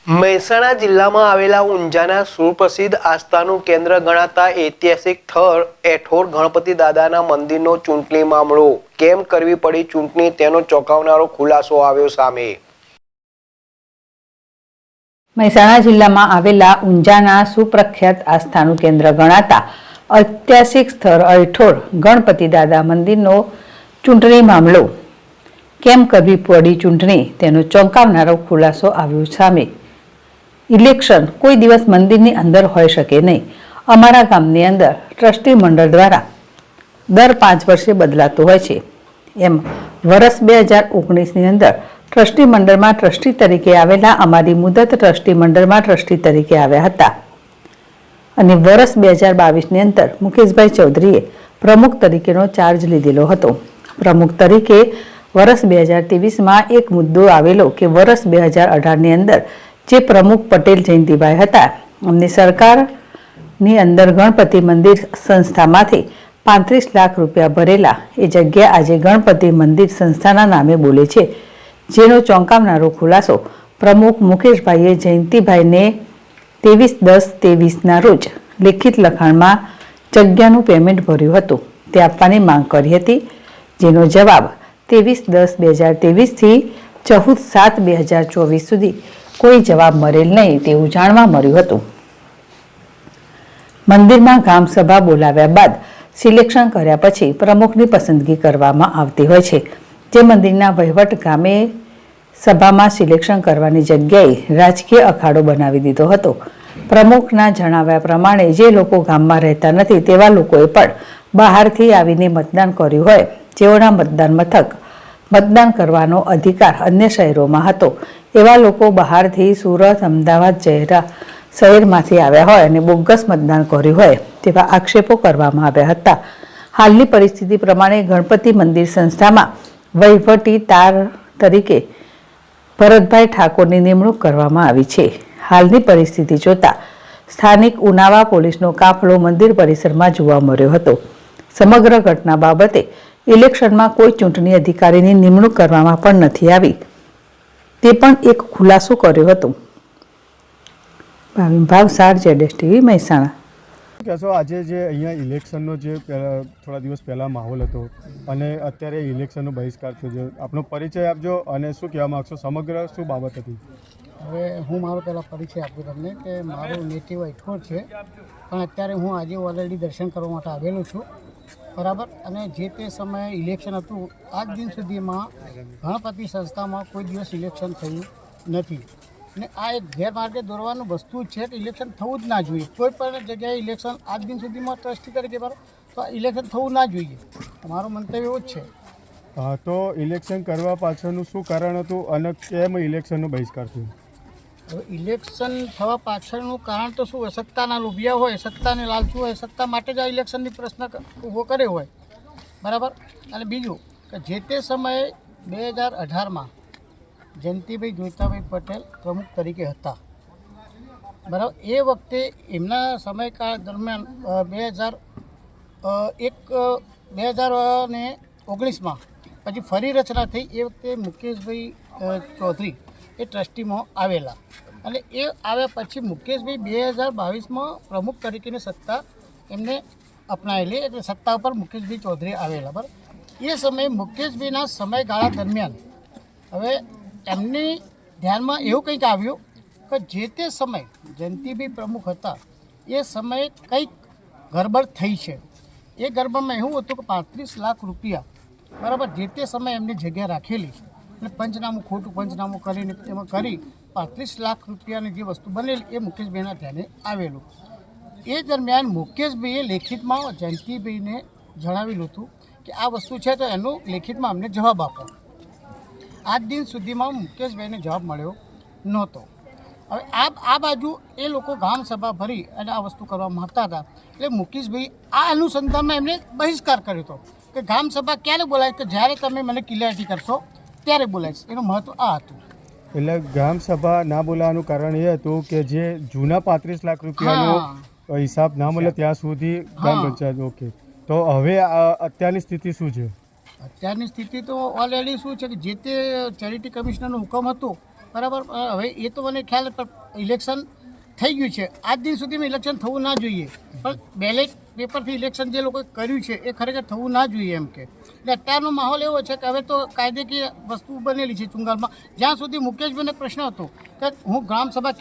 મહેસાણા જિલ્લામાં આવેલા ઊંઝાના સુપ્રસિદ્ધ આસ્થાનું કેન્દ્ર ગણાતા ઐતિહાસિક સ્થળ એઠોર ગણપતિ દાદાના મંદિરનો ચૂંટણી મામલો કેમ કરવી પડી ચૂંટણી તેનો ચોંકાવનારો ખુલાસો આવ્યો સામે। મહેસાણા જિલ્લામાં આવેલા ઊંઝાના સુપ્રખ્યાત આસ્થાનું કેન્દ્ર ગણાતા ઐતિહાસિક સ્થળ એઠોર ગણપતિ દાદા મંદિરનો ચૂંટણી મામલો કેમ કરવી પડી ચૂંટણી તેનો ચોંકાવનારો ખુલાસો આવ્યો સામે। ઇલેક્શન કોઈ દિવસ મંદિરની અંદર હોઈ શકે નહીં। અમારા ગામની અંદર ટ્રસ્ટી મંડળ દ્વારા દર 5 વર્ષે બદલાતું હોય છે। એમ વર્ષ 2019ની અંદર ટ્રસ્ટી મંડળમાં ટ્રસ્ટી તરીકે આવેલા અમારી મુદત ટ્રસ્ટી મંડળમાં ટ્રસ્ટી તરીકે આવ્યા હતા અને વર્ષ 2022ની અંદર મુકેશભાઈ ચૌધરીએ પ્રમુખ તરીકેનો ચાર્જ લીધેલો હતો। પ્રમુખ તરીકે વર્ષ 2023માં એક મુદ્દો આવેલો કે વર્ષ 2018ની અંદર જે પ્રમુખ પટેલ જયંતિભાઈ હતા અમને સરકારની અંદર ગણપતિ મંદિર સંસ્થામાંથી 35 લાખ રૂપિયા ભરેલા એ જગ્યા આજે ગણપતિ મંદિર સંસ્થાના નામે બોલે છે, જેનો ચોંકાવનારો ખુલાસો પ્રમુખ મુકેશભાઈએ જયંતિભાઈને 23/10/23ના રોજ લેખિત લખાણમાં જગ્યાનું પેમેન્ટ ભર્યું હતું તે આપવાની માંગ કરી હતી, જેનો જવાબ 23/10/2023થી 14/7/2024 સુધી કોઈ જવાબ મળેલ નહીં તેવું જાણવા મળ્યું હતું। મંદિરમાં ગામ સભા બોલાવ્યા બાદ સિલેક્શન કર્યા પછી પ્રમુખની પસંદગી કરવામાં આવતી હોય છે, જે મંદિરના વહીવટ ગામે સભામાં સિલેક્શન કરવાની જગ્યાએ રાજકીય અખાડો બનાવી દીધો હતો। પ્રમુખના જણાવ્યા પ્રમાણે જે લોકો ગામમાં રહેતા નથી તેવા લોકોએ પણ બહારથી આવીને મતદાન કર્યું હોય, જેઓના મતદાન મથક મતદાન કરવાનો અધિકાર અન્ય શહેરોમાં હતો, એવા લોકો બહારથી સુરત, અમદાવાદ જેવા શહેરમાંથી આવ્યા હોય અને બોગસ મતદાન કર્યું હોય તેવા આક્ષેપો કરવામાં આવ્યા હતા। હાલની પરિસ્થિતિ પ્રમાણે ગણપતિ મંદિર સંસ્થામાં વહીવટીદાર તરીકે ભરતભાઈ ઠાકોરની નિમણૂક કરવામાં આવી છે। હાલની પરિસ્થિતિ જોતા સ્થાનિક ઉનાવા પોલીસનો કાફલો મંદિર પરિસરમાં જોવા મળ્યો હતો। સમગ્ર ઘટના બાબતે ઇલેક્શનમાં કોઈ ચૂંટણી અધિકારીની નિમણૂક કરવામાં પણ નથી આવી તે પણ એક ખુલાસો કર્યો હતો। ભાવસાર ZSTV મહેસાણા। કહેશો આજે જે અહીંયા ઇલેક્શનનો જે થોડા દિવસ પહેલાં માહોલ હતો અને અત્યારે ઇલેક્શનનો બહિષ્કાર થયો છે, આપનો પરિચય આપજો અને શું કહેવા માગશો, સમગ્ર શું બાબત હતી? હવે હું મારો પહેલાં પરિચય આપું તમને કે મારું નેટિવ એઠોર છે, પણ અત્યારે હું આજે ઓલરેડી દર્શન કરવા માટે આવેલો છું, બરાબર। અને જે તે સમયે ઇલેક્શન હતું આજ દિન સુધીમાં ગણપતિ સંસ્થામાં કોઈ દિવસ ઇલેક્શન થયું નથી અને આ એક ગેરમાર્ગે દોરવાનું વસ્તુ જ છે કે ઇલેક્શન થવું જ ના જોઈએ। કોઈ પણ જગ્યાએ ઇલેક્શન આજ દિન સુધીમાં ટ્રસ્ટી તરીકે બરાબર તો ઇલેક્શન થવું ના જોઈએ, મારું મંતવ્ય એવું જ છે। તો ઇલેક્શન કરવા પાછળનું શું કારણ હતું અને કેમ ઇલેક્શનનો બહિષ્કાર થયો? હવે ઇલેક્શન થવા પાછળનું કારણ તો શું હોય, સત્તાના લોભિયા હોય, સત્તાને લાલચું હોય, સત્તા માટે જ આ ઇલેક્શનની પ્રશ્ન ઊભો કર્યો હોય, બરાબર। અને બીજું કે જે તે સમયે 2018માં જયંતિભાઈ જોઈતાભાઈ પટેલ પ્રમુખ તરીકે હતા, બરાબર। એ વખતે એમના સમયકાળ દરમિયાન 2019માં પછી ફરી રચના થઈ, એ વખતે મુકેશભાઈ ચૌધરી એ ટ્રસ્ટીમાં આવેલા અને એ આવ્યા પછી મુકેશભાઈ 2022માં પ્રમુખ તરીકેની સત્તા એમને અપનાવેલી, એટલે સત્તા ઉપર મુકેશભાઈ ચૌધરી આવેલા, બરાબર। એ સમયે મુકેશભાઈના સમયગાળા દરમિયાન હવે એમની ધ્યાનમાં એવું કંઈક આવ્યું કે જે તે સમયે જયંતિભાઈ પ્રમુખ હતા એ સમયે કંઈક ગરબડ થઈ છે। એ ગરબડમાં એવું હતું કે 35 લાખ રૂપિયા, બરાબર, જે તે સમયે એમની જગ્યા રાખેલી અને પંચનામું ખોટું પંચનામું કરીને એમાં કરી 35 લાખ રૂપિયાની જે વસ્તુ બનેલી એ મુકેશભાઈના ધ્યાને આવેલું। એ દરમિયાન મુકેશભાઈએ લેખિતમાં જયંતિભાઈને જણાવેલું હતું કે આ વસ્તુ છે તો એનું લેખિતમાં અમને જવાબ આપો। આજ દિન સુધીમાં મુકેશભાઈને જવાબ મળ્યો નહોતો। હવે આ બાજુ એ લોકો ગામ સભા ભરી અને આ વસ્તુ કરવા માંગતા હતા, એટલે મુકેશભાઈ આ અનુસંધાનમાં એમને બહિષ્કાર કર્યો હતો કે ગામ સભા ક્યારે બોલાય કે જ્યારે તમે મને ક્લિયરિટી કરશો ત્યારે બોલાવીશ, એનું મહત્વ આ હતું। એટલે ગામ સભા ના બોલાવાનું કારણ એ હતું કે જે જૂના 35 લાખ રૂપિયાનો હિસાબ ના મળે ત્યાં સુધી ગ્રામ પંચાયત। ઓકે, તો હવે અત્યારની સ્થિતિ શું છે? અત્યારની સ્થિતિ તો ઓલરેડી શું છે કે જે તે ચેરિટી કમિશનરનો હુકમ હતો બરાબર. હવે એ તો મને ખ્યાલ પણ ઇલેક્શન થઈ ગયું છે. આજ દિન સુધીમાં ઇલેક્શન થવું ના જોઈએ, પણ બેલેટ પેપરથી ઇલેક્શન જે લોકોએ કર્યું છે એ ખરેખર થવું ના જોઈએ એમ કે. એટલે અત્યારનો માહોલ એવો છે કે હવે તો કાયદેકીય વસ્તુ બનેલી છે ચુંગાલમાં. જ્યાં સુધી મુકેશભાઈને પ્રશ્ન હતો કે હું ગ્રામસભા